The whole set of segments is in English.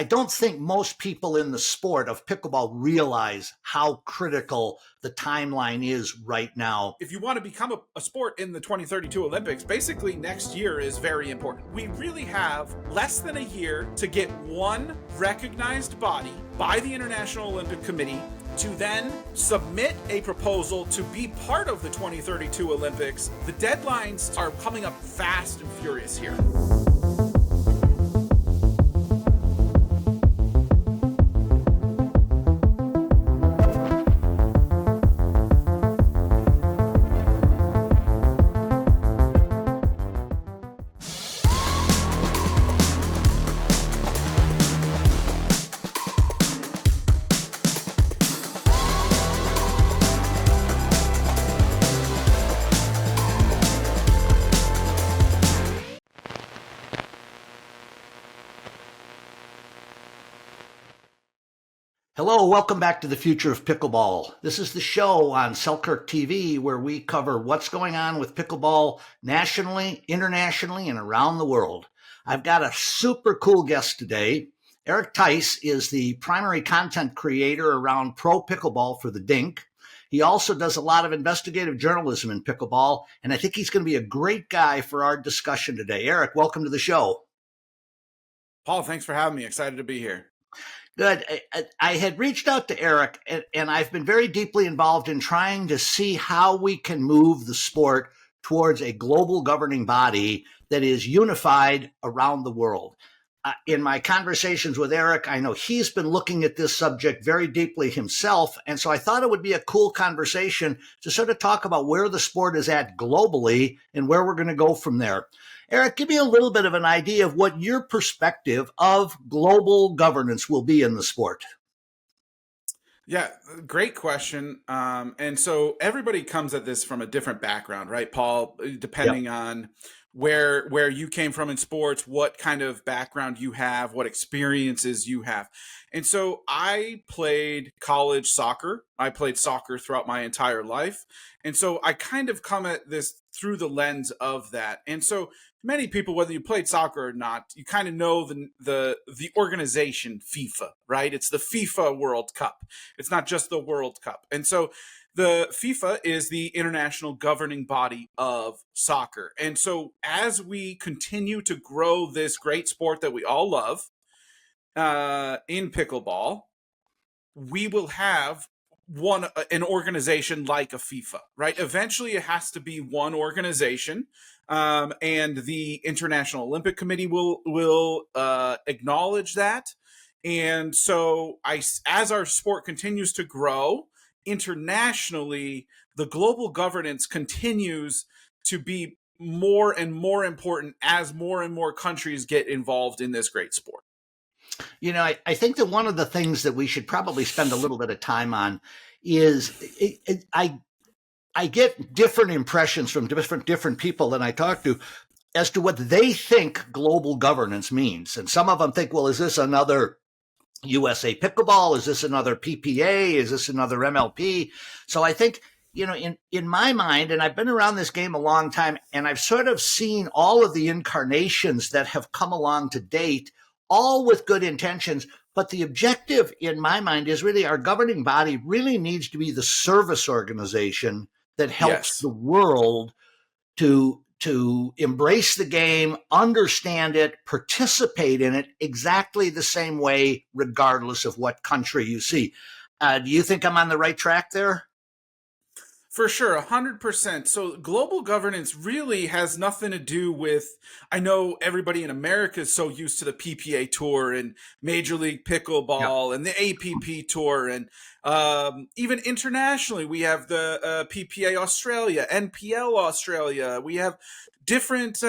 I don't think most people in the sport of pickleball realize how critical the timeline is right now. If you want to become a sport in the 2032 Olympics, basically next year is very important. We really have less than a year to get one recognized body by the International Olympic Committee to then submit a proposal to be part of the 2032 Olympics. The deadlines are coming up fast and furious here. Hello, welcome back to the Future of Pickleball. This is the show on Selkirk TV where we cover what's going on with pickleball nationally, internationally, and around the world. I've got a super cool guest today. Erik Tice is the primary content creator around pro pickleball for the Dink. He also does a lot of investigative journalism in pickleball, and I think he's going to be a great guy for our discussion today. Erik, welcome to the show. Paul, thanks for having me. Excited to be here. Good. I had reached out to Erik, and I've been very deeply involved in trying to see how we can move the sport towards a global governing body that is unified around the world. In my conversations with Erik, I know he's been looking at this subject very deeply himself, and so I thought it would be a cool conversation to sort of talk about where the sport is at globally and where we're going to go from there. Erik, give me a little bit of an idea of what your perspective of global governance will be in the sport. Yeah, great question. And so everybody comes at this from a different background, right, Paul? Depending on where you came from in sports, what kind of background you have, what experiences you have. And so I played college soccer. I played soccer throughout my entire life. And so I kind of come at this through the lens of that. And so many people, whether you played soccer or not, you kind of know the organization FIFA, right? It's the FIFA World Cup. It's not just the World Cup. And so the FIFA is the international governing body of soccer. And so as we continue to grow this great sport that we all love in pickleball, we will have an organization like a FIFA, right? Eventually it has to be one organization. And the International Olympic Committee will acknowledge that. And so as our sport continues to grow internationally, the global governance continues to be more and more important as more and more countries get involved in this great sport. You know, I think that one of the things that we should probably spend a little bit of time on is I get different impressions from different people that I talk to as to what they think global governance means. And some of them think, well, is this another USA Pickleball? Is this another PPA? Is this another MLP? So I think, you know, in my mind, and I've been around this game a long time, and I've sort of seen all of the incarnations that have come along to date, all with good intentions. But the objective in my mind is really our governing body really needs to be the service organization that helps the world to embrace the game, understand it, participate in it exactly the same way, regardless of what country you see. Do you think I'm on the right track there? For sure, 100%. So global governance really has nothing to do with, I know everybody in America is so used to the PPA Tour and Major League Pickleball and the APP Tour. And even internationally, we have the PPA Australia, NPL Australia. We have different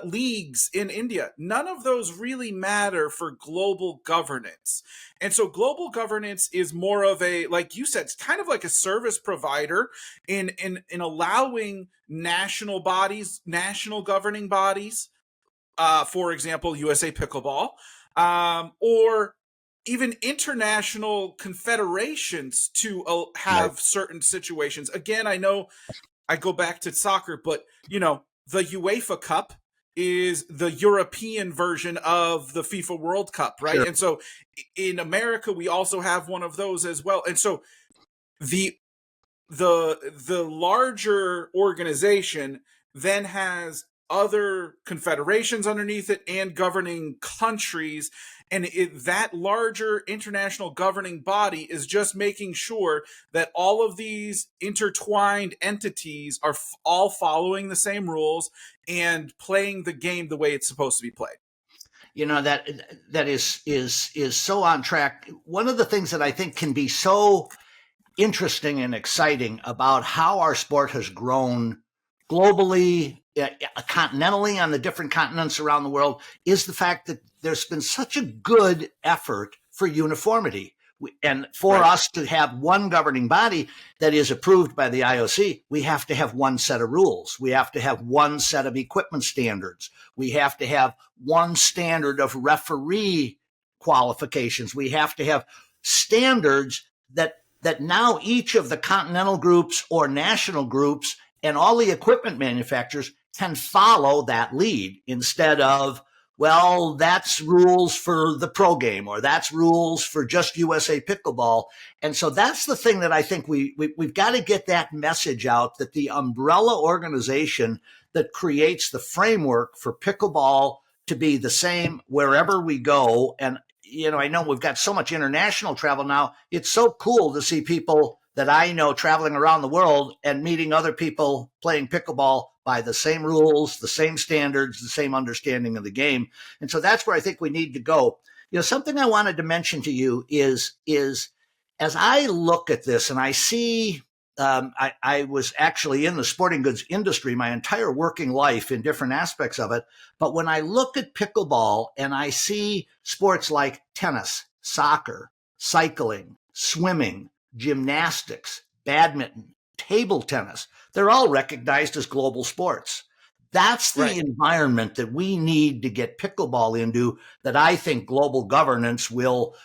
leagues in India. None of those really matter for global governance. And so global governance is more of a, like you said, it's kind of like a service provider in allowing national bodies, national governing bodies, for example, USA Pickleball, or even international confederations to have certain situations. Again, I know I go back to soccer, but, you know, the UEFA Cup is the European version of the FIFA World Cup, right? Sure. And so in America, we also have one of those as well. And so the larger organization then has other confederations underneath it and governing countries, and that larger international governing body is just making sure that all of these intertwined entities are all following the same rules and playing the game the way it's supposed to be played. That is so on track. One of the things that I think can be so interesting and exciting about how our sport has grown globally, continentally, on the different continents around the world, is the fact that there's been such a good effort for uniformity. And for Right. us to have one governing body that is approved by the IOC, we have to have one set of rules. We have to have one set of equipment standards. We have to have one standard of referee qualifications. We have to have standards that now each of the continental groups or national groups and all the equipment manufacturers can follow that lead, instead of, well, that's rules for the pro game, or that's rules for just USA Pickleball. And so that's the thing that I think we've got to get that message out, that the umbrella organization that creates the framework for pickleball to be the same wherever we go. And I know we've got so much international travel now. It's so cool to see people that I know traveling around the world and meeting other people playing pickleball by the same rules, the same standards, the same understanding of the game. And so that's where I think we need to go. Something I wanted to mention to you is as I look at this and I see, I was actually in the sporting goods industry my entire working life in different aspects of it. But when I look at pickleball and I see sports like tennis, soccer, cycling, swimming, gymnastics, badminton, table tennis, they're all recognized as global sports. That's the Right. environment that we need to get pickleball into, that I think global governance will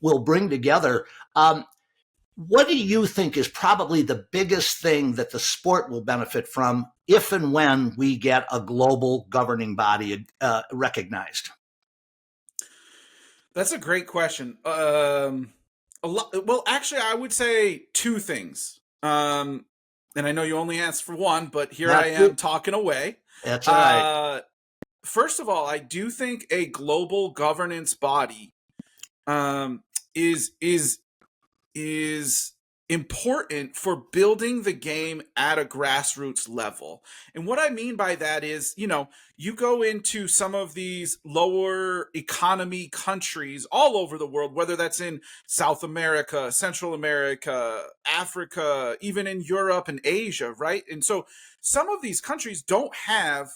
bring together. What do you think is probably the biggest thing that the sport will benefit from if and when we get a global governing body recognized? That's a great question. Well, actually, I would say two things. And I know you only asked for one, but here I am talking away. That's all right. First of all, I do think a global governance body is important for building the game at a grassroots level. And what I mean by that is, you go into some of these lower economy countries all over the world, whether that's in South America, Central America, Africa, even in Europe and Asia, right? And so some of these countries don't have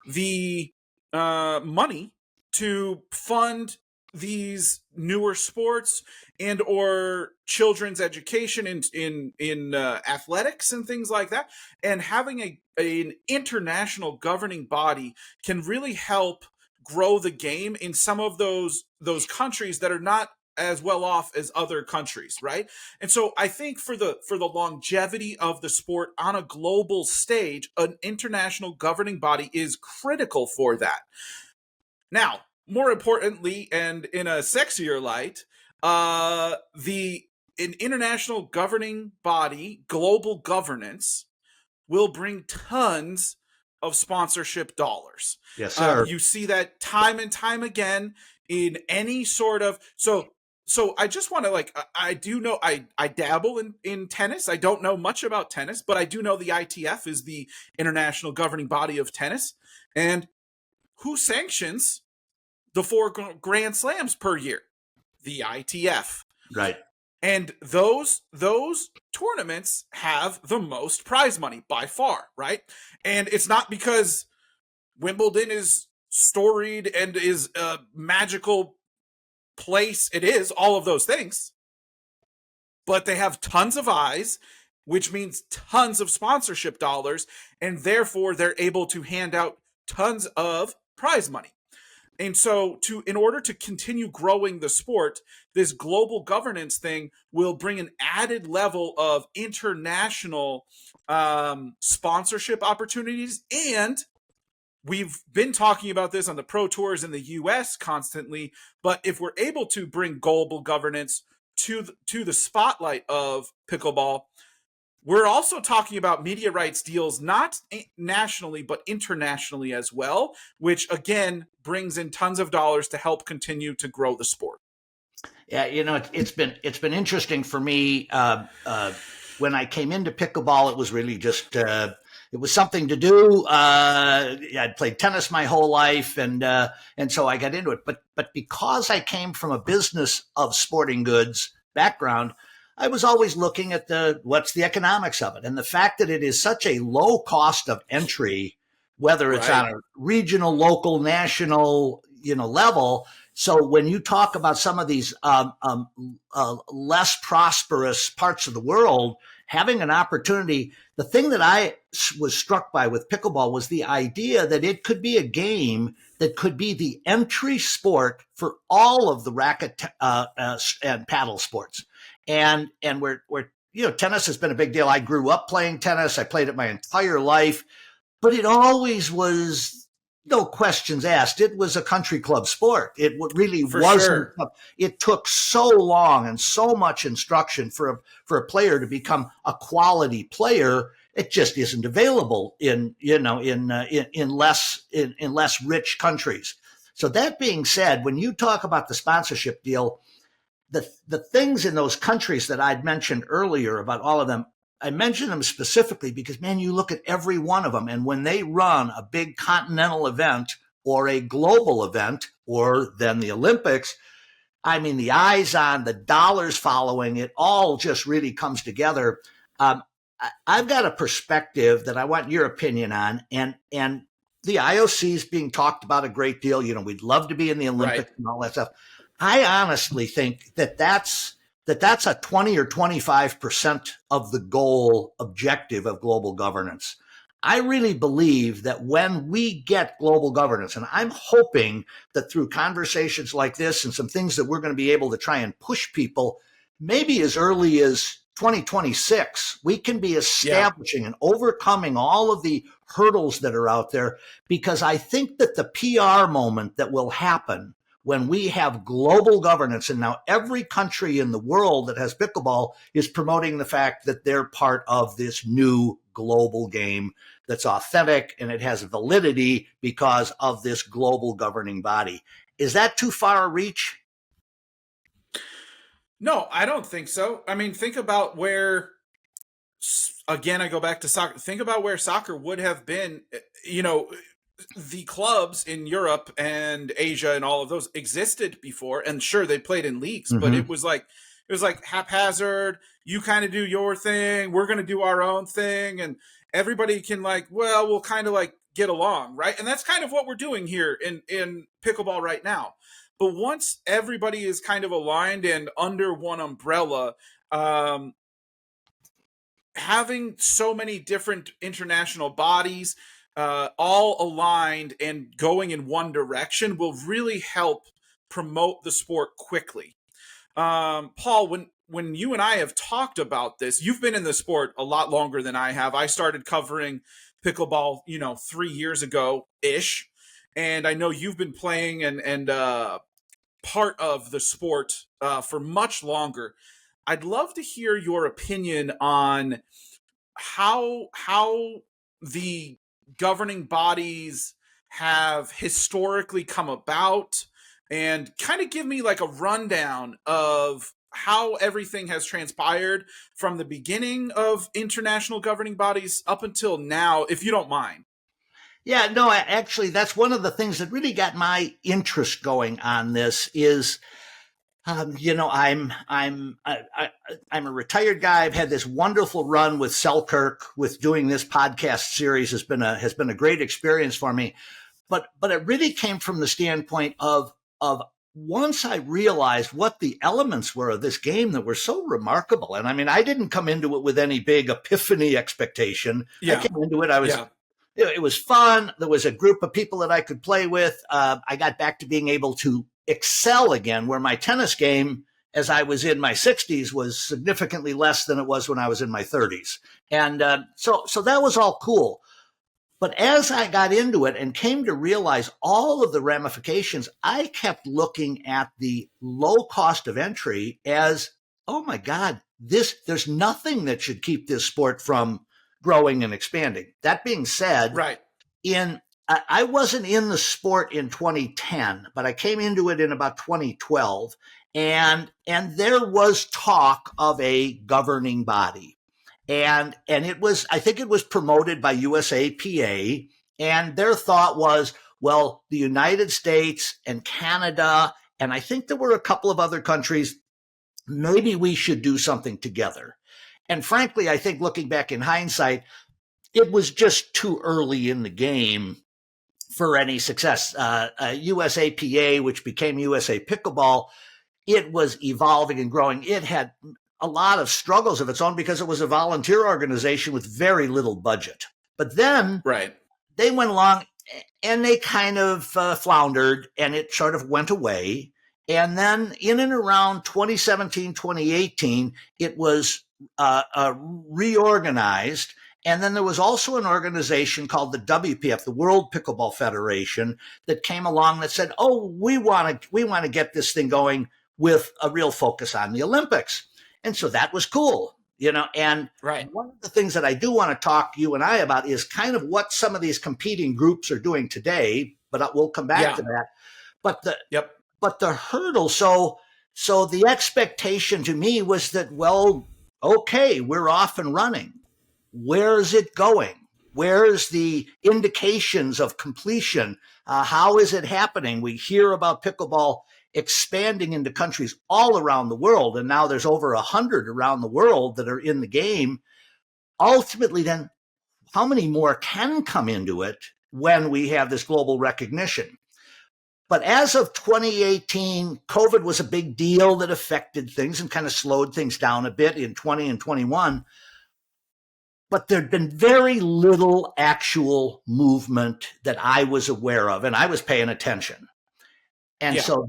the money to fund these newer sports and or children's education in athletics and things like that. And having an international governing body can really help grow the game in some of those countries that are not as well off as other countries, right? And so I think for the longevity of the sport on a global stage, an international governing body is critical for that. Now, more importantly, and in a sexier light, an international governing body, global governance, will bring tons of sponsorship dollars. Yes, sir. You see that time and time again in any sort of so I just want to I do know I dabble in tennis. I don't know much about tennis, but I do know the ITF is the international governing body of tennis. And who sanctions the 4 Grand Slams per year? The ITF. Right. And those tournaments have the most prize money by far, right? And it's not because Wimbledon is storied and is a magical place. It is all of those things. But they have tons of eyes, which means tons of sponsorship dollars, and therefore they're able to hand out tons of prize money. And so in order to continue growing the sport, this global governance thing will bring an added level of international sponsorship opportunities and we've been talking about this on the pro tours in the US constantly, but if we're able to bring global governance to the spotlight of pickleball, we're also talking about media rights deals, not nationally, but internationally as well, which again brings in tons of dollars to help continue to grow the sport. Yeah, it's been interesting for me. When I came into pickleball, it was really just it was something to do. I'd played tennis my whole life, and so I got into it. But because I came from a business of sporting goods background, I was always looking at what's the economics of it, and the fact that it is such a low cost of entry, whether it's Right. on a regional, local, national, level. So when you talk about some of these less prosperous parts of the world having an opportunity, the thing that I was struck by with pickleball was the idea that it could be a game that could be the entry sport for all of the racket and paddle sports. And we're tennis has been a big deal. I grew up playing tennis. I played it my entire life, but it always was, no questions asked. It was a country club sport. It really For wasn't. sure. It took so long and so much instruction for a player to become a quality player. It just isn't available in less rich countries. So that being said, when you talk about the sponsorship deal, the things in those countries that I'd mentioned earlier about all of them, I mention them specifically because, man, you look at every one of them, and when they run a big continental event or a global event or then the Olympics, I mean, the eyes on, the dollars following, it all just really comes together. I've got a perspective that I want your opinion on, and the IOC is being talked about a great deal. We'd love to be in the Right. Olympics and all that stuff. I honestly think that's a 20 or 25% of the goal objective of global governance. I really believe that when we get global governance, and I'm hoping that through conversations like this and some things that we're going to be able to try and push people, maybe as early as 2026, we can be establishing and overcoming all of the hurdles that are out there, because I think that the PR moment that will happen when we have global governance, and now every country in the world that has pickleball is promoting the fact that they're part of this new global game that's authentic and it has validity because of this global governing body. Is that too far a reach? No, I don't think so. I mean, think about where, again, I go back to soccer. Think about where soccer would have been. The clubs in Europe and Asia and all of those existed before, and sure, they played in leagues, but Mm-hmm. it was like haphazard. You kind of do your thing, we're going to do our own thing, and everybody can we'll kind of get along, right? And that's kind of what we're doing here in pickleball right now. But once everybody is kind of aligned and under one umbrella, having so many different international bodies all aligned and going in one direction will really help promote the sport quickly. Paul, when you and I have talked about this, you've been in the sport a lot longer than I have. I started covering pickleball, 3 years ago ish, and I know you've been playing and part of the sport for much longer. I'd love to hear your opinion on how the governing bodies have historically come about, and kind of give me a rundown of how everything has transpired from the beginning of international governing bodies up until now, if you don't mind. Yeah, no, actually, that's one of the things that really got my interest going on this is, I'm a retired guy. I've had this wonderful run with Selkirk with doing this podcast series has been a great experience for me. But it really came from the standpoint of once I realized what the elements were of this game that were so remarkable. And I mean, I didn't come into it with any big epiphany expectation. I Yeah. came into it, Yeah. it was fun. There was a group of people that I could play with. I got back to being able to excel again, where my tennis game, as I was in my 60s, was significantly less than it was when I was in my 30s. And so that was all cool. But as I got into it and came to realize all of the ramifications, I kept looking at the low cost of entry as, oh my God, there's nothing that should keep this sport from growing and expanding. That being said, Right. I wasn't in the sport in 2010, but I came into it in about 2012, and there was talk of a governing body, and it was, I think it was promoted by USAPA, and their thought was, well, the United States and Canada, and I think there were a couple of other countries, maybe we should do something together. And frankly, I think looking back in hindsight, it was just too early in the game for any success. USAPA, which became USA Pickleball, it was evolving and growing. It had a lot of struggles of its own because it was a volunteer organization with very little budget. But then Right. they went along and they kind of floundered, and it sort of went away. And then in and around 2017, 2018, it was reorganized. And then there was also an organization called the WPF, the World Pickleball Federation, that came along that said, "Oh, we want to get this thing going with a real focus on the Olympics." And so that was cool, And Right. one of the things that I do want to talk you and I about is kind of what some of these competing groups are doing today. But we'll come back to that. But the hurdle, so the expectation to me was that, well, okay, we're off and running. Where's it going? Where's the indications of completion? How is it happening? We hear about pickleball expanding into countries all around the world, and now there's over 100 around the world that are in the game. Ultimately, then, how many more can come into it when we have this global recognition? But as of 2018, COVID was a big deal that affected things and kind of slowed things down a bit in 20 and 21. But there'd been very little actual movement that I was aware of, and I was paying attention. And so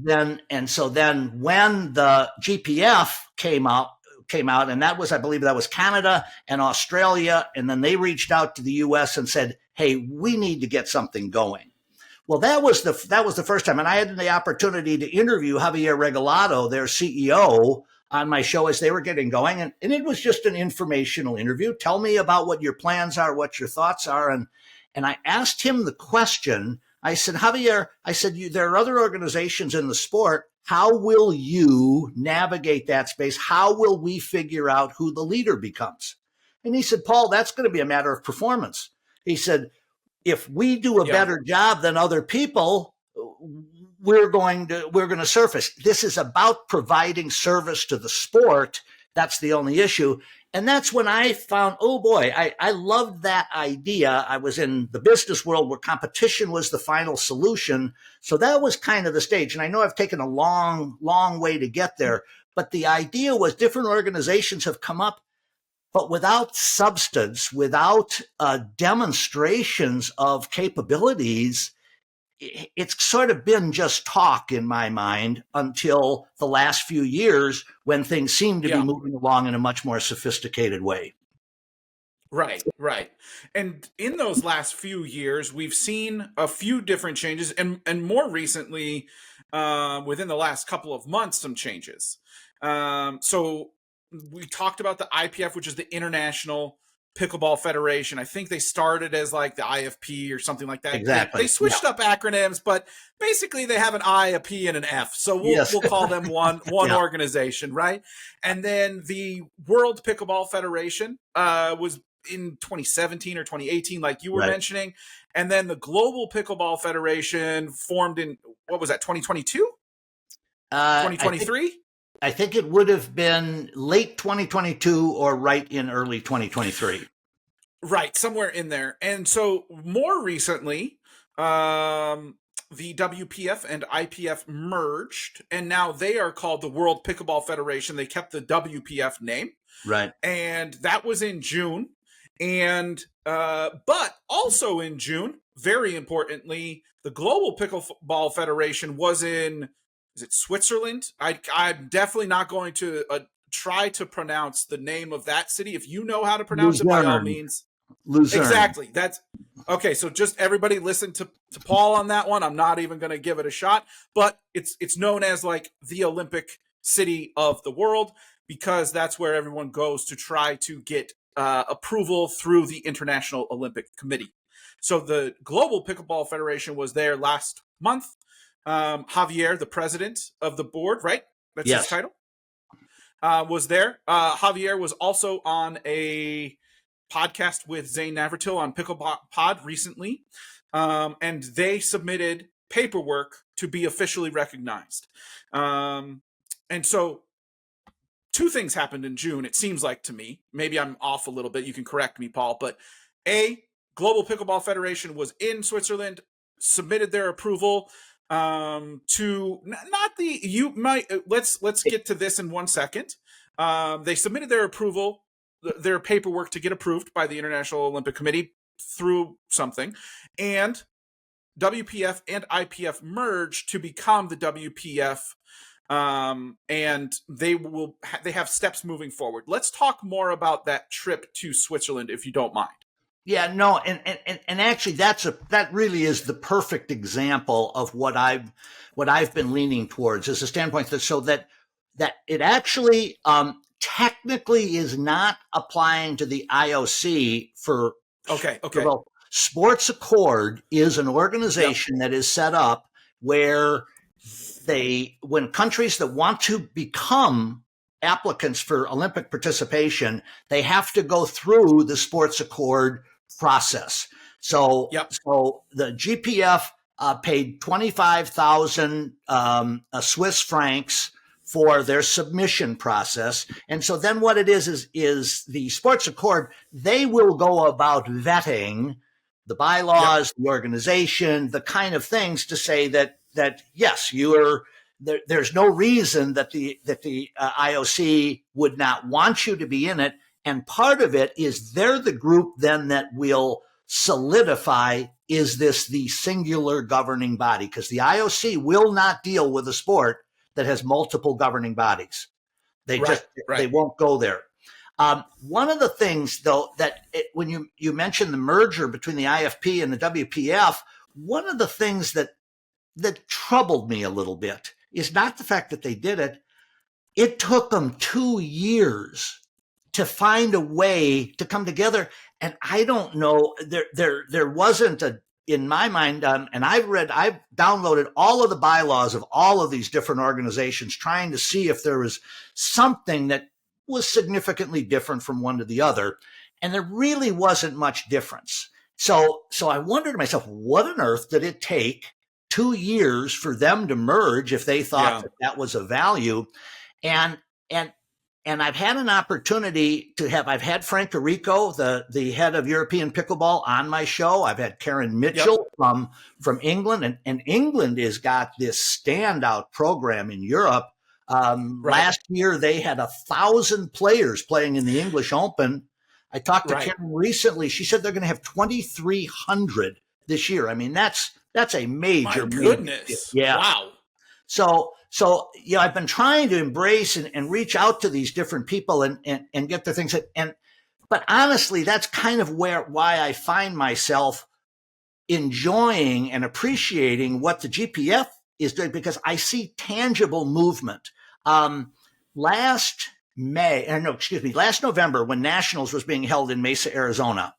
then when the GPF came out, and that was, I believe that was Canada and Australia, and then they reached out to the US and said, "Hey, we need to get something going." Well, that was the first time, and I had the opportunity to interview Javier Regalado, their CEO, on my show as they were getting going, and it was just an informational interview. Tell me about what your plans are, what your thoughts are, and I asked him the question. I said, "Javier," I said, there are other organizations in the sport. How will you navigate that space? How will we figure out who the leader becomes? And he said, "Paul, that's going to be a matter of performance." He said, "If we do a better job than other people, we're going to surface. This is about providing service to the sport. That's the only issue." And that's when I found, oh boy, I loved that idea. I was in the business world where competition was the final solution. So that was kind of the stage. And I know I've taken a long, long way to get there. But the idea was different organizations have come up, but without substance, without demonstrations of capabilities. It's sort of been just talk in my mind until the last few years when things seem to be moving along in a much more sophisticated way. Right. And in those last few years, we've seen a few different changes, and more recently, within the last couple of months, some changes. So we talked about the IPF, which is the International Pickleball Federation. I think they started as like the IFP or something like that. Exactly. They switched up acronyms, but basically they have an I, a P, and an F. So we'll call them one organization, right? And then the World Pickleball Federation was in 2017 or 2018, like you were mentioning. And then the Global Pickleball Federation formed in, what was that, 2022? 2023? I think it would have been late 2022 or right in early 2023. Right, somewhere in there. And so more recently, the WPF and IPF merged, and now they are called the World Pickleball Federation. They kept the WPF name. Right. And that was in June. And but also in June, very importantly, the Global Pickleball Federation was in, is it Switzerland? I'm definitely not going to try to pronounce the name of that city. If you know how to pronounce it, by all means. Luzerne. Exactly. That's okay. So just everybody listen to Paul on that one. I'm not even going to give it a shot, but it's known as like the Olympic city of the world because that's where everyone goes to try to get approval through the International Olympic Committee. So the Global Pickleball Federation was there last month. Javier, the president of the board, right? That's his Yes. title. Was there. Javier was also on a podcast with Zane Navratil on Pickleball Pod recently, and they submitted paperwork to be officially recognized. And so two things happened in June, it seems like to me. Maybe I'm off a little bit. You can correct me, Paul. But A, Global Pickleball Federation was in Switzerland, submitted their approval to not the you might let's get to this in 1 second. They submitted their approval, their paperwork to get approved by the International Olympic Committee through something, and WPF and IPF merged to become the WPF, and they have steps moving forward. Let's talk more about that trip to Switzerland, if you don't mind. Yeah, no, and actually that really is the perfect example of what I've been leaning towards as a standpoint that it actually technically is not applying to the IOC for Okay. well, SportsAccord is an organization that is set up where when countries that want to become applicants for Olympic participation, they have to go through the SportsAccord process. So the GPF paid 25,000 Swiss francs for their submission process. And so then what it is the SportsAccord, they will go about vetting the bylaws, the organization, the kind of things to say that yes, there's no reason that the IOC would not want you to be in it. And part of it is they're the group then that will solidify, is this the singular governing body? Because the IOC will not deal with a sport that has multiple governing bodies. They won't go there. One of the things, though, that when you mentioned the merger between the IFP and the WPF, one of the things that troubled me a little bit is not the fact that they did it. It took them 2 years to find a way to come together. And I don't know, there wasn't in my mind, and I've downloaded all of the bylaws of all of these different organizations, trying to see if there was something that was significantly different from one to the other. And there really wasn't much difference. So I wondered to myself, what on earth did it take 2 years for them to merge if they thought that was a value? And I've had an opportunity I've had Frank Arrico, the head of European Pickleball, on my show. I've had Karen Mitchell from England, and England has got this standout program in Europe. Last year, they had 1,000 players playing in the English Open. I talked to Karen recently. She said they're going to have 2,300 this year. I mean, that's a major. My goodness. Yeah. Wow. So I've been trying to embrace and reach out to these different people and get their things. But honestly, that's kind of why I find myself enjoying and appreciating what the GPF is doing, because I see tangible movement. Last November, when Nationals was being held in Mesa, Arizona,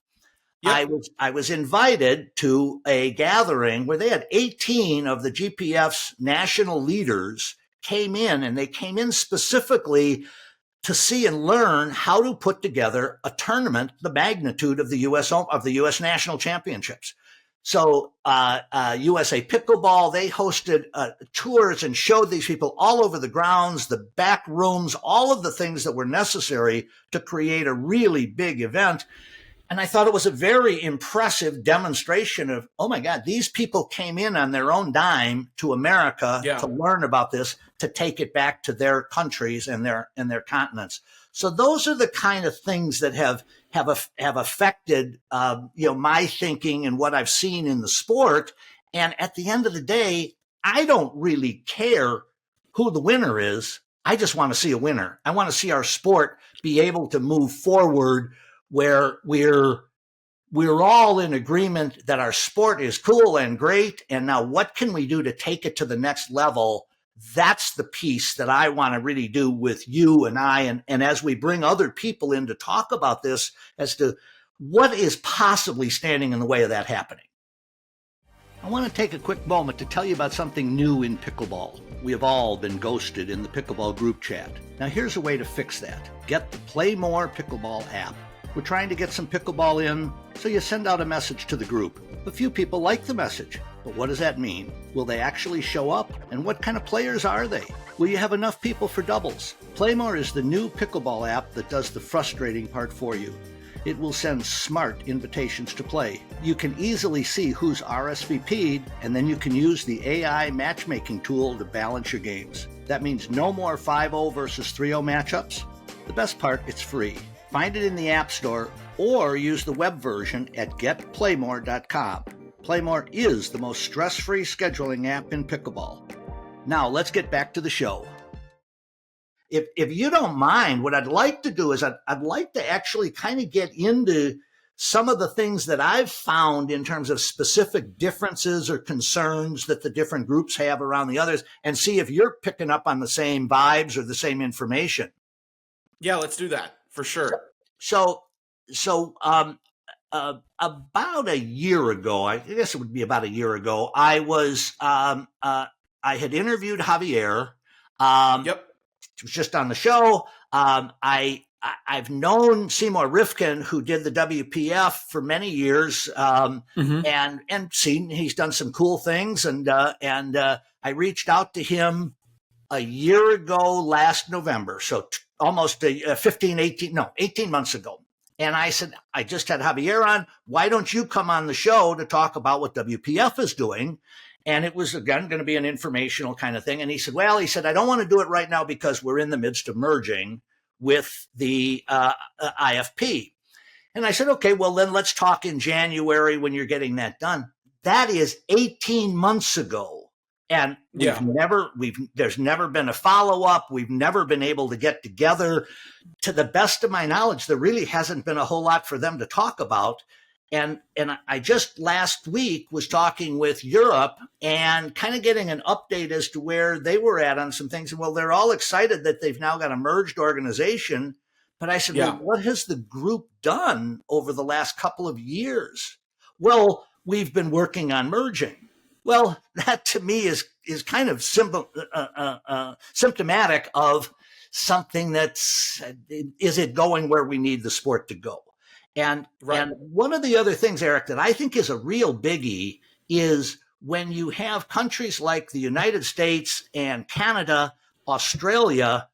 I was invited to a gathering where they had 18 of the GPF's national leaders came in, and they came in specifically to see and learn how to put together a tournament the magnitude of the U.S. National Championships. So USA Pickleball, they hosted tours and showed these people all over the grounds, the back rooms, all of the things that were necessary to create a really big event. And I thought it was a very impressive demonstration of, oh my God, these people came in on their own dime to America to learn about this, to take it back to their countries and their continents. So those are the kind of things that have affected my thinking and what I've seen in the sport. And at the end of the day, I don't really care who the winner is. I just want to see a winner. I want to see our sport be able to move forward where we're we're all in agreement that our sport is cool and great. And now what can we do to take it to the next level? That's the piece that I want to really do with you and I. And as we bring other people in to talk about this as to what is possibly standing in the way of that happening. I want to take a quick moment to tell you about something new in pickleball. We have all been ghosted in the pickleball group chat. Now here's a way to fix that. Get the Play More Pickleball app. We're trying to get some pickleball in, so you send out a message to the group. A few people like the message, but what does that mean? Will they actually show up? And what kind of players are they? Will you have enough people for doubles? Play More is the new pickleball app that does the frustrating part for you. It will send smart invitations to play. You can easily see who's RSVP'd, and then you can use the AI matchmaking tool to balance your games. That means no more 5-0 versus 3-0 matchups. The best part, it's free. Find it in the App Store or use the web version at getplaymore.com. Playmore is the most stress-free scheduling app in pickleball. Now let's get back to the show. If you don't mind, what I'd like to do is I'd like to actually kind of get into some of the things that I've found in terms of specific differences or concerns that the different groups have around the others, and see if you're picking up on the same vibes or the same information. Yeah, let's do that for sure. So about a year ago, I guess it would be about a year ago, I had interviewed Javier. Yep. It was just on the show. I've known Seymour Rifkin, who did the WPF for many years, and seen he's done some cool things. And I reached out to him a year ago last November, so almost 18 months ago. And I said, I just had Javier on. Why don't you come on the show to talk about what WPF is doing? And it was, again, going to be an informational kind of thing. And he said, I don't want to do it right now because we're in the midst of merging with the IFP. And I said, okay, well, then let's talk in January when you're getting that done. That is 18 months ago. And there's never been a follow-up. We've never been able to get together. To the best of my knowledge, there really hasn't been a whole lot for them to talk about. And I just last week was talking with Europe and kind of getting an update as to where they were at on some things. And well, they're all excited that they've now got a merged organization. But I said, well, what has the group done over the last couple of years? Well, we've been working on merging. Well, that to me is kind of symptomatic of something is it going where we need the sport to go? And one of the other things, Erik, that I think is a real biggie is when you have countries like the United States and Canada, Australia,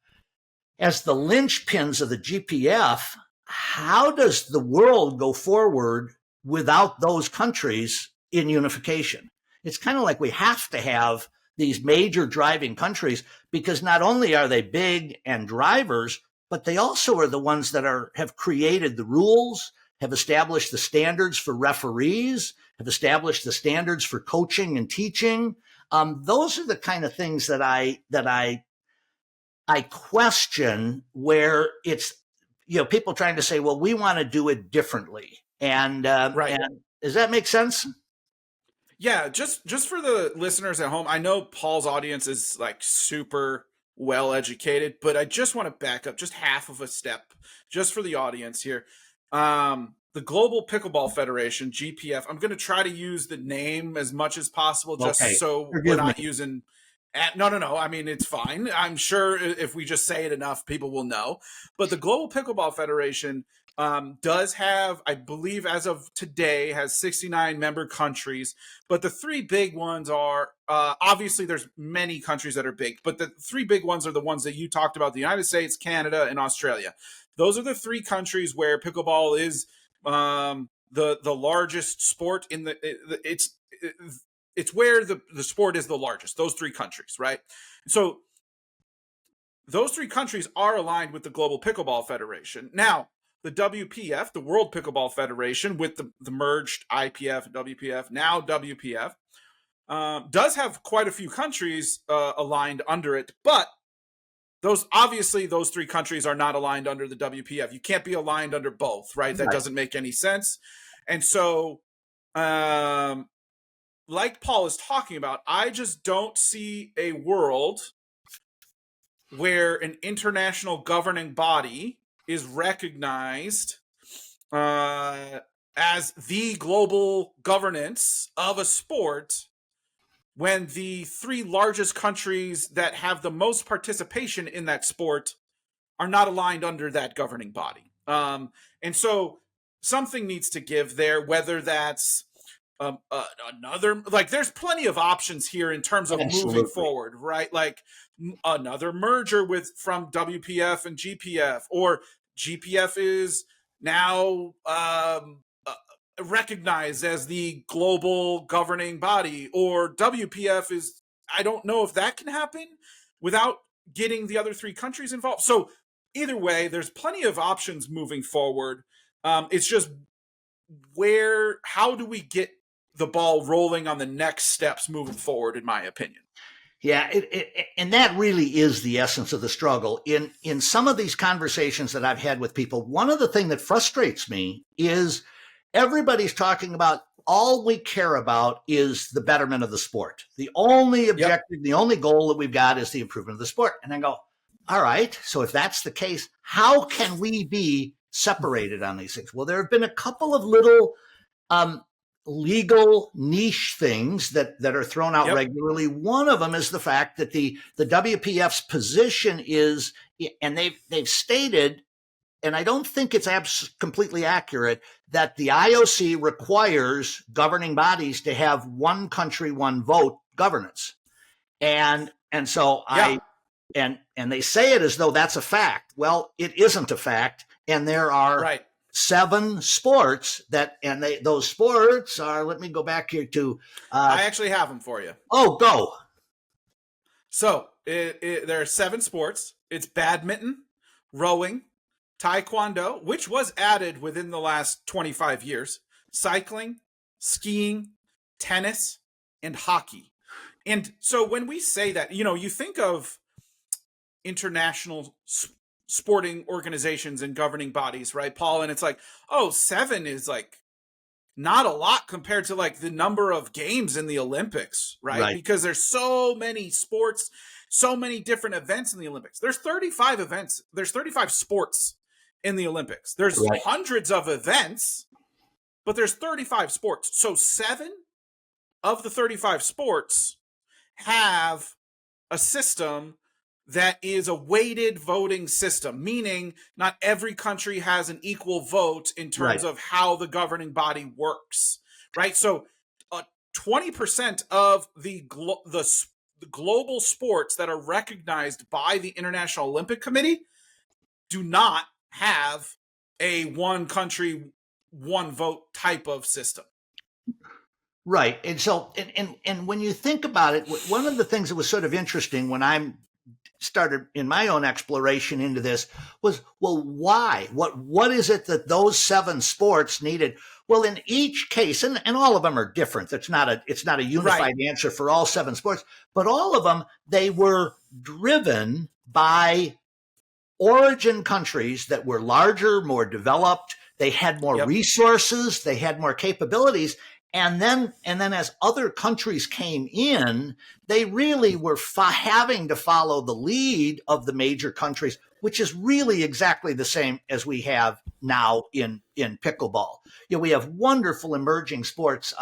as the linchpins of the GPF, how does the world go forward without those countries in unification? It's kind of like we have to have these major driving countries because not only are they big and drivers, but they also are the ones that have created the rules, have established the standards for referees, have established the standards for coaching and teaching. Those are the kind of things that I question, where it's, people trying to say, well, we want to do it differently. And does that make sense? Yeah, just for the listeners at home, I know Paul's audience is like super well educated, but I just want to back up just half of a step just for the audience here. The Global Pickleball Federation, GPF, I'm going to try to use the name as much as possible so we're not using no. I mean, it's fine. I'm sure if we just say it enough, people will know. But the Global Pickleball Federation does have, I believe as of today, has 69 member countries. But the three big ones are, obviously there's many countries that are big, but the three big ones are the ones that you talked about, the United States, Canada, and Australia. Those are the three countries where pickleball is the largest sport in it's where the sport is the largest, those three countries, right? So those three countries are aligned with the Global Pickleball Federation. Now, the WPF, the World Pickleball Federation, with the merged IPF and WPF, now WPF, does have quite a few countries aligned under it, but those three countries are not aligned under the WPF. You can't be aligned under both, right? That doesn't make any sense. And so, like Paul is talking about, I just don't see a world where an international governing body is recognized as the global governance of a sport when the three largest countries that have the most participation in that sport are not aligned under that governing body. And so something needs to give there, whether that's another, like, there's plenty of options here in terms of moving forward, right? Like another merger from WPF and GPF, or GPF is now recognized as the global governing body, or WPF is, I don't know if that can happen without getting the other three countries involved. So either way, there's plenty of options moving forward. It's just how do we get the ball rolling on the next steps moving forward, in my opinion. Yeah, and that really is the essence of the struggle. In some of these conversations that I've had with people, one of the things that frustrates me is everybody's talking about all we care about is the betterment of the sport. The only objective, the only goal that we've got is the improvement of the sport. And I go, all right, so if that's the case, how can we be separated on these things? Well, there have been a couple of little legal niche things that are thrown out regularly. One of them is the fact that the WPF's position is, and they've stated, and I don't think it's completely accurate, that the IOC requires governing bodies to have one country, one vote governance. And so and they say it as though that's a fact. Well, it isn't a fact. And there are 7 sports those sports are, let me go back here to, I actually have them for you. Oh, go. So there are 7 sports. It's badminton, rowing, taekwondo, which was added within the last 25 years, cycling, skiing, tennis, and hockey. And so when we say that, you think of international sporting organizations and governing bodies, right, Paul? And it's like, 7 is like not a lot compared to like the number of games in the Olympics, right? Because there's so many sports, so many different events in the Olympics. There's 35 events. There's 35 sports in the Olympics. There's hundreds of events, but there's 35 sports. So 7 of the 35 sports have a system that is a weighted voting system, meaning not every country has an equal vote in terms of how the governing body works, right? So 20% of the global sports that are recognized by the International Olympic Committee do not have a one country, one vote type of system. Right. And so, and when you think about it, one of the things that was sort of interesting when I started in my own exploration into this was, well, why? What is it that those 7 sports needed? Well, in each case, and all of them are different. It's not a unified answer for all 7 sports, but all of them, they were driven by origin countries that were larger, more developed. They had more resources. They had more capabilities. And then as other countries came in, they really were having to follow the lead of the major countries, which is really exactly the same as we have now in pickleball. We have wonderful emerging sports.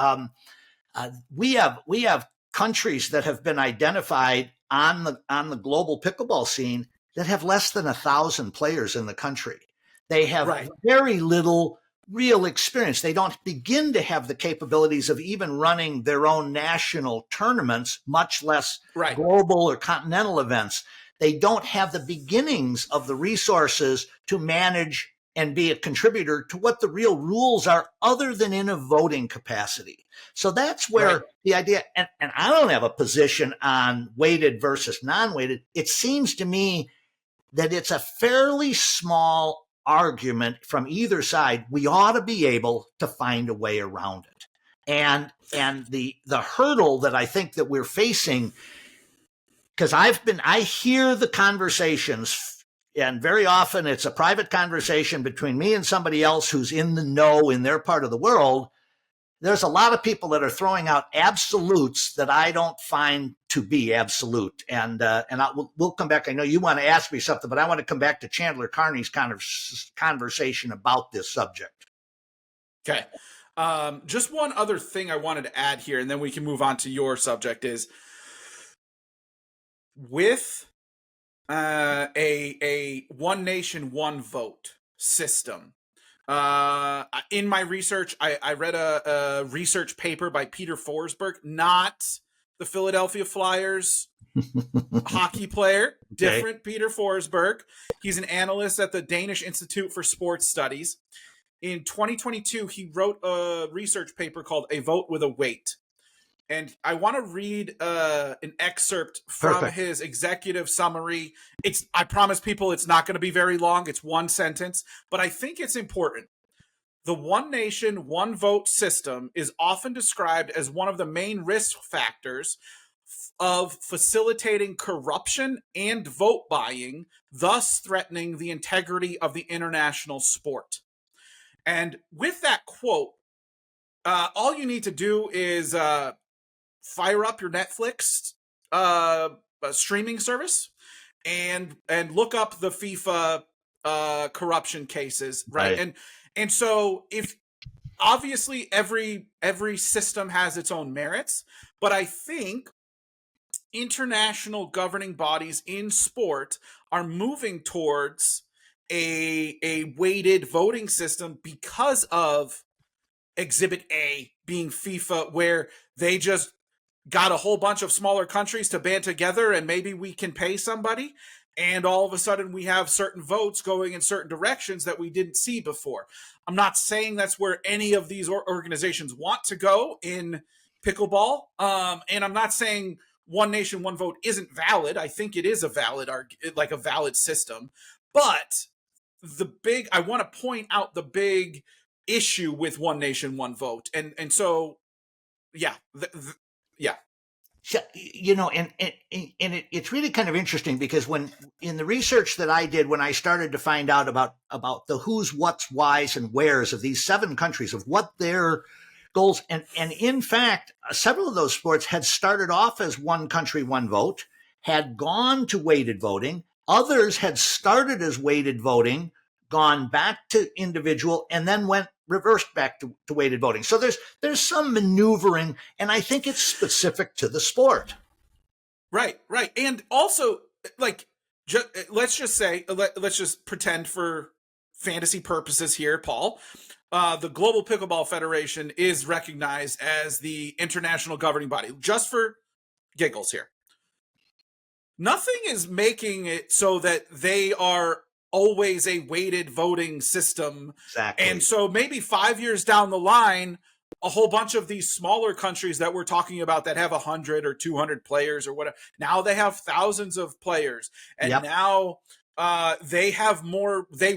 We have countries that have been identified on the global pickleball scene that have less than 1,000 players in the country. They have very little real experience. They don't begin to have the capabilities of even running their own national tournaments, much less global or continental events. They don't have the beginnings of the resources to manage and be a contributor to what the real rules are, other than in a voting capacity. So that's where the idea, and I don't have a position on weighted versus non-weighted. It seems to me that it's a fairly small argument from either side. We ought to be able to find a way around it. And the hurdle that I think that we're facing, because I hear the conversations And very often it's a private conversation between me and somebody else who's in the know in their part of the world. There's a lot of people that are throwing out absolutes that I don't find to be absolute. And we'll come back. I know you want to ask me something, but I want to come back to Chandler Carney's kind of conversation about this subject. Okay. Just one other thing I wanted to add here, and then we can move on to your subject, is with a one nation, one vote system. In my research, I read a research paper by Peter Forsberg, not the Philadelphia Flyers hockey player, different Peter Forsberg. He's an analyst at the Danish Institute for Sports Studies. In 2022, he wrote a research paper called A Vote with a Weight. And I want to read an excerpt from his executive summary. I promise people it's not going to be very long. It's one sentence, but I think it's important. The one nation, one vote system is often described as one of the main risk factors of facilitating corruption and vote buying, thus threatening the integrity of the international sport. And with that quote, all you need to do is fire up your Netflix streaming service and look up the FIFA corruption cases, right? And so if obviously every system has its own merits, but I think international governing bodies in sport are moving towards a weighted voting system because of Exhibit A being FIFA, where they just got a whole bunch of smaller countries to band together and maybe we can pay somebody. And all of a sudden we have certain votes going in certain directions that we didn't see before. I'm not saying that's where any of these organizations want to go in pickleball. And I'm not saying one nation, one vote isn't valid. I think it is a valid system. But I want to point out the big issue with one nation, one vote. And so, yeah. You know, and it's really kind of interesting because when in the research that I did, when I started to find out about the who's, what's, whys, and wheres of these 7 countries, of what their goals, and in fact, several of those sports had started off as one country, one vote, had gone to weighted voting. Others had started as weighted voting, gone back to individual, and then reversed back to weighted voting. So there's some maneuvering, and I think it's specific to the sport. Right. And also, let's just pretend for fantasy purposes here, Paul. The Global Pickleball Federation is recognized as the international governing body, just for giggles here. Nothing is making it so that they are always a weighted voting system. Exactly. And so maybe 5 years down the line, a whole bunch of these smaller countries that we're talking about that have 100 or 200 players or whatever, now they have thousands of players. And now they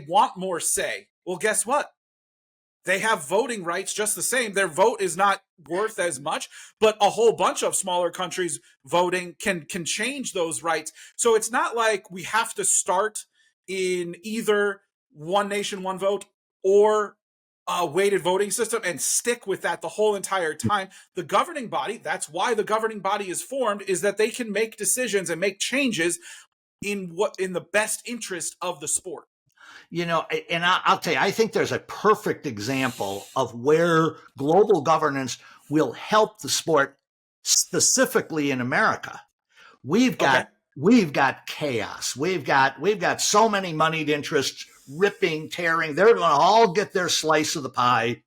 want more say. Well, guess what? They have voting rights just the same. Their vote is not worth as much, but a whole bunch of smaller countries voting can change those rights. So it's not like we have to start in either one nation, one vote or a weighted voting system and stick with that the whole entire time. The governing body, that's why the governing body is formed, is that they can make decisions and make changes in the best interest of the sport. You know, and I'll tell you, I think there's a perfect example of where global governance will help the sport, specifically in America. We've got chaos. We've got so many moneyed interests ripping, tearing. They're going to all get their slice of the pie.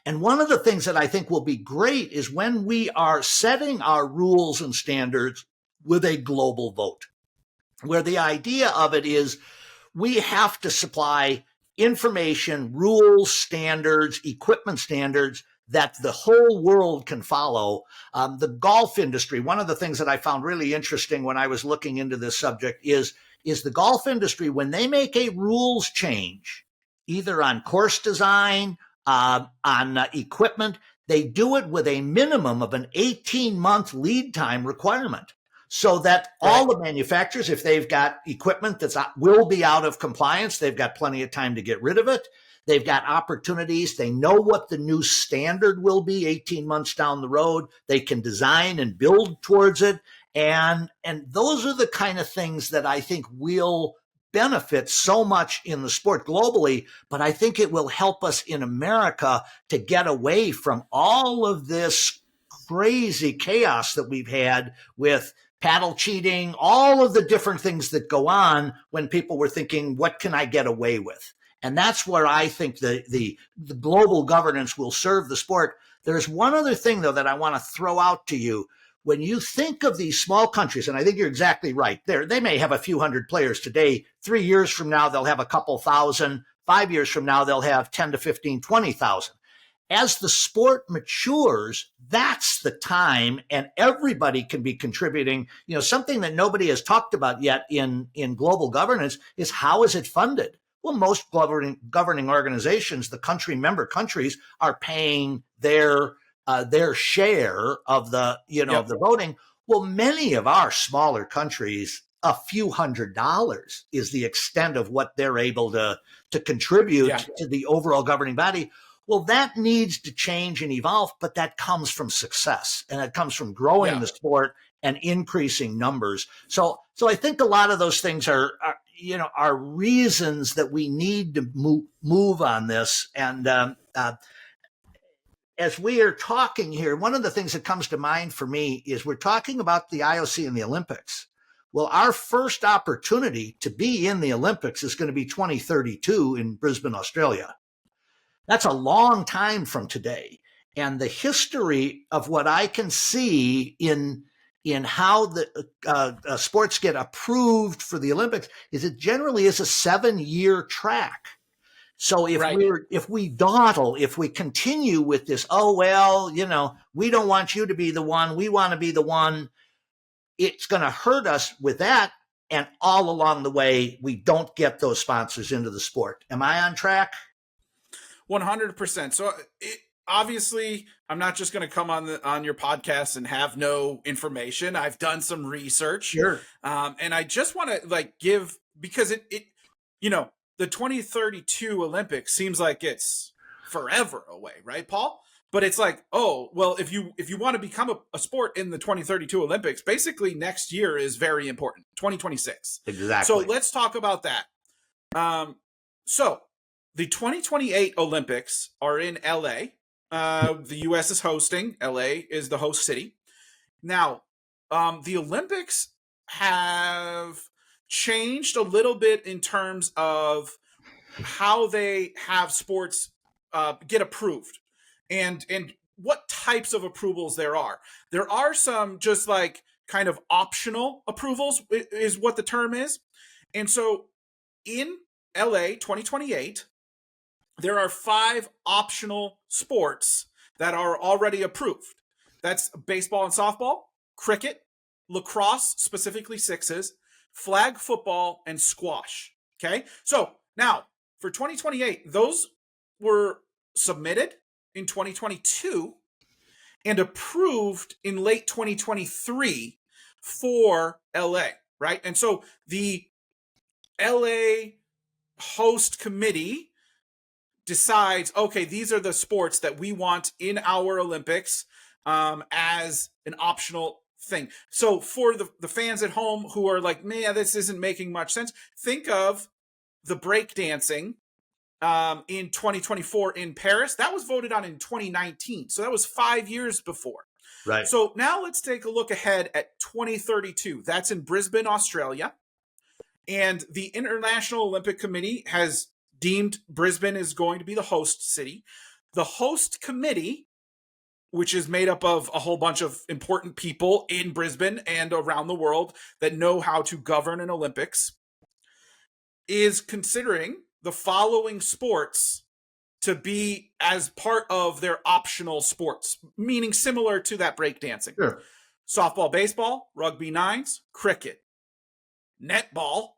And one of the things that I think will be great is when we are setting our rules and standards with a global vote, where the idea of it is we have to supply information, rules, standards, equipment standards that the whole world can follow. The golf industry, one of the things that I found really interesting when I was looking into this subject is the golf industry, when they make a rules change, either on course design, on equipment, they do it with a minimum of an 18-month lead time requirement. so that Right. all the manufacturers, if they've got equipment that will be out of compliance, they've got plenty of time to get rid of it. They've got opportunities. They know what the new standard will be 18 months down the road. They can design and build towards it. And those are the kind of things that I think will benefit so much in the sport globally, but I think it will help us in America to get away from all of this crazy chaos that we've had with paddle cheating, all of the different things that go on when people were thinking, what can I get away with? And that's where I think the global governance will serve the sport. There's one other thing, though, that I want to throw out to you. When you think of these small countries, and I think you're exactly right, they may have a few hundred players today. 3 years from now, they'll have a couple thousand. 5 years from now, they'll have 10 to 15, 20,000. As the sport matures, that's the time, and everybody can be contributing. Something that nobody has talked about yet in global governance is, how is it funded? Well, most governing organizations, the member countries, are paying their share of the of the voting. Well, many of our smaller countries, a few $100s is the extent of what they're able to contribute to the overall governing body. Well, that needs to change and evolve, but that comes from success, and it comes from growing the sport and increasing numbers. So I think a lot of those things are reasons that we need to move on this. And as we are talking here, one of the things that comes to mind for me is we're talking about the IOC and the Olympics. Well, our first opportunity to be in the Olympics is going to be 2032 in Brisbane, Australia. That's a long time from today. And the history of what I can see in how the sports get approved for the Olympics is it generally is a 7-year track. So if we dawdle, if we continue with this, we don't want you to be the one, we want to be the one, it's going to hurt us with that. And all along the way, we don't get those sponsors into the sport. Am I on track? 100%. So obviously, I'm not just going to come on your podcast and have no information. I've done some research. Sure. And I just want to give, because the 2032 Olympics seems like it's forever away, right, Paul? But it's like, if you want to become a sport in the 2032 Olympics, basically next year is very important, 2026. Exactly. So let's talk about that. So the 2028 Olympics are in LA. The U.S. is hosting. LA is the host city. Now, the Olympics have changed a little bit in terms of how they have sports get approved and what types of approvals there are. There are some just kind of optional approvals is what the term is. And so in LA 2028, there are 5 optional sports that are already approved. That's baseball and softball, cricket, lacrosse, specifically sixes, flag football, and squash. Okay. So now for 2028, those were submitted in 2022 and approved in late 2023 for LA, right? And so the LA host committee decides, okay, these are the sports that we want in our Olympics as an optional thing. So for the fans at home who are like, man, this isn't making much sense, think of the breakdancing in 2024 in Paris. That was voted on in 2019. So that was 5 years before. Right. So now let's take a look ahead at 2032. That's in Brisbane, Australia. And the International Olympic Committee has deemed Brisbane is going to be the host city. The host committee, which is made up of a whole bunch of important people in Brisbane and around the world that know how to govern an Olympics, is considering the following sports to be as part of their optional sports, meaning similar to that breakdancing. Sure. Softball, baseball, rugby nines, cricket, netball,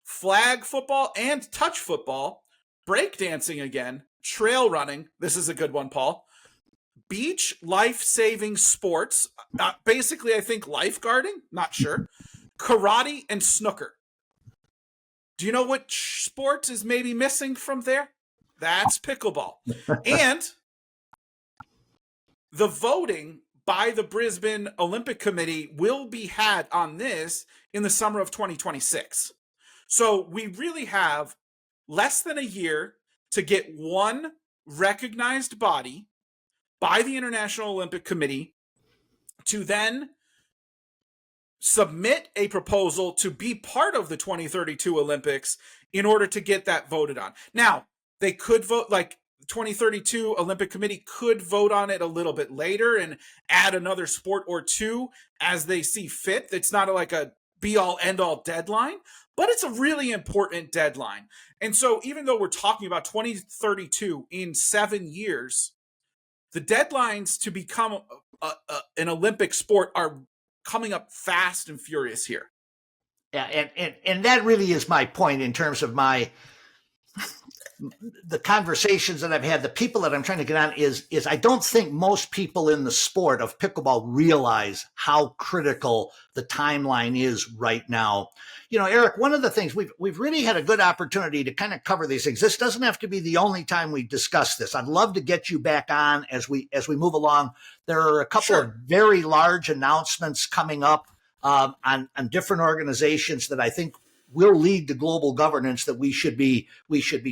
flag football, and touch football, breakdancing again, trail running, this is a good one, Paul, beach life-saving sports, basically I think lifeguarding, not sure, karate, and snooker. Do you know what sport is maybe missing from there? That's pickleball. And the voting by the Brisbane Olympic Committee will be had on this in the summer of 2026. So we really have less than a year to get one recognized body by the International Olympic Committee to then submit a proposal to be part of the 2032 Olympics in order to get that voted on. Now, they could vote, like, 2032 Olympic Committee could vote on it a little bit later and add another sport or two as they see fit. It's not like a be-all, end-all deadline, but it's a really important deadline. And so even though we're talking about 2032 in 7 years, the deadlines to become an Olympic sport are coming up fast and furious here. Yeah, and that really is my point in terms of the conversations that I've had, the people that I'm trying to get on is I don't think most people in the sport of pickleball realize how critical the timeline is right now. You know, Erik, one of the things we've really had a good opportunity to kind of cover these things. This doesn't have to be the only time we discuss this. I'd love to get you back on as we move along. There are a couple of very large announcements coming up on different organizations that I think will lead to global governance that we should be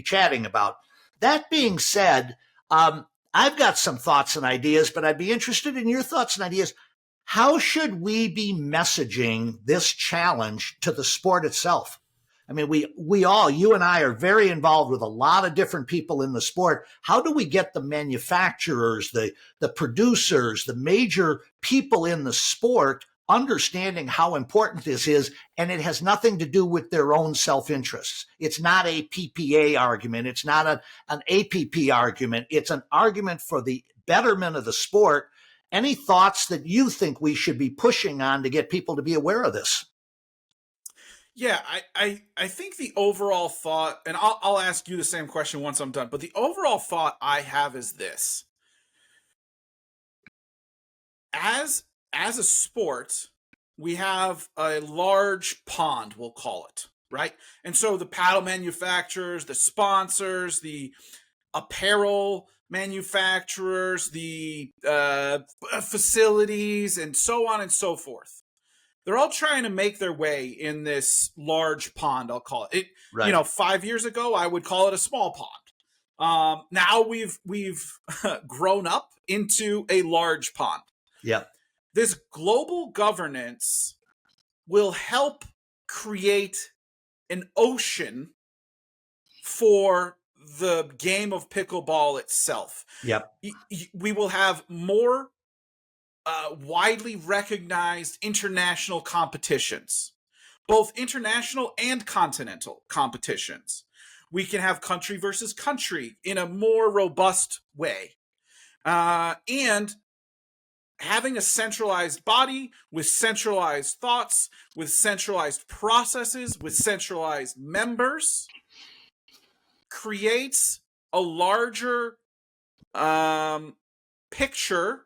chatting about. That being said, I've got some thoughts and ideas, but I'd be interested in your thoughts and ideas. How should we be messaging this challenge to the sport itself? I mean, we all, you and I, are very involved with a lot of different people in the sport. How do we get the manufacturers, the producers, the major people in the sport understanding how important this is? And it has nothing to do with their own self-interests. It's not a PPA argument. It's not an APP argument. It's an argument for the betterment of the sport. Any thoughts that you think we should be pushing on to get people to be aware of this? Yeah, I think the overall thought, and I'll ask you the same question once I'm done, but the overall thought I have is this. As a sport, we have a large pond, we'll call it, right? And so the paddle manufacturers, the sponsors, the apparel manufacturers, the facilities, and so on and so forth. They're all trying to make their way in this large pond, I'll call it. Right. 5 years ago, I would call it a small pond. Now we've grown up into a large pond. Yeah. This global governance will help create an ocean for the game of pickleball itself. Yep. We will have more widely recognized international competitions, both international and continental competitions. We can have country versus country in a more robust way. And having a centralized body with centralized thoughts, with centralized processes, with centralized members creates a larger picture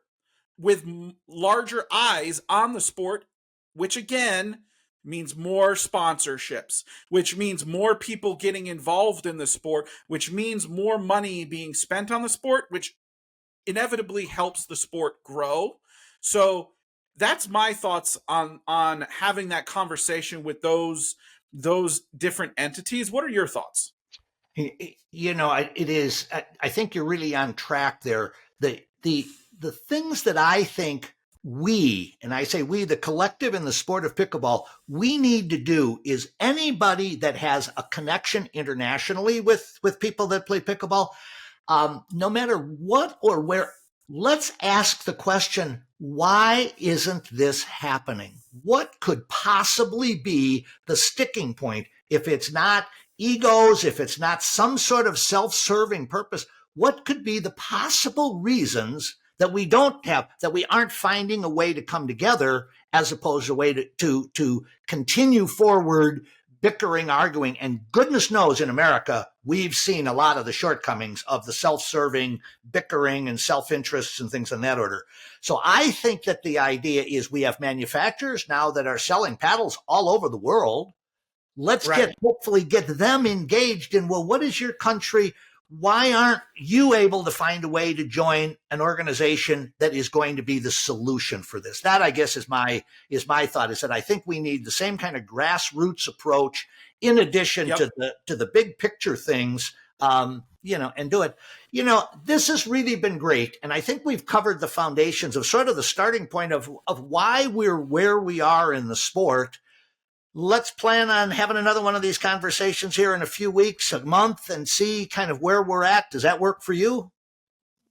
with larger eyes on the sport, which again means more sponsorships, which means more people getting involved in the sport, which means more money being spent on the sport, which inevitably helps the sport grow. So that's my thoughts on having that conversation with those different entities. What are your thoughts? It is. I think you're really on track there. The things that I think and I say we, the collective in the sport of pickleball, we need to do is anybody that has a connection internationally with people that play pickleball, no matter what or where, let's ask the question, why isn't this happening? What could possibly be the sticking point? If it's not egos, if it's not some sort of self-serving purpose, what could be the possible reasons that we aren't finding a way to come together as opposed to a way to continue forward bickering, arguing, and goodness knows in America, we've seen a lot of the shortcomings of the self-serving bickering and self-interests and things in that order. So I think that the idea is we have manufacturers now that are selling paddles all over the world. Let's hopefully get them engaged in, well, what is your country? Why aren't you able to find a way to join an organization that is going to be the solution for this? That, I guess, is my thought, is that I think we need the same kind of grassroots approach in addition to the big picture things, and do it. This has really been great. And I think we've covered the foundations of sort of the starting point of why we're where we are in the sport. Let's plan on having another one of these conversations here in a few weeks, a month, and see kind of where we're at. Does that work for you?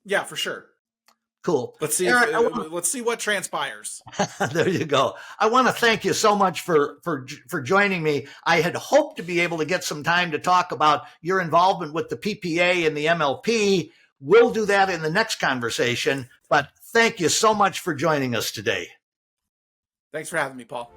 Yeah, for sure. Cool. Let's see. Erik, let's see what transpires. There you go. I want to thank you so much for joining me. I had hoped to be able to get some time to talk about your involvement with the PPA and the MLP. We'll do that in the next conversation. But thank you so much for joining us today. Thanks for having me, Paul.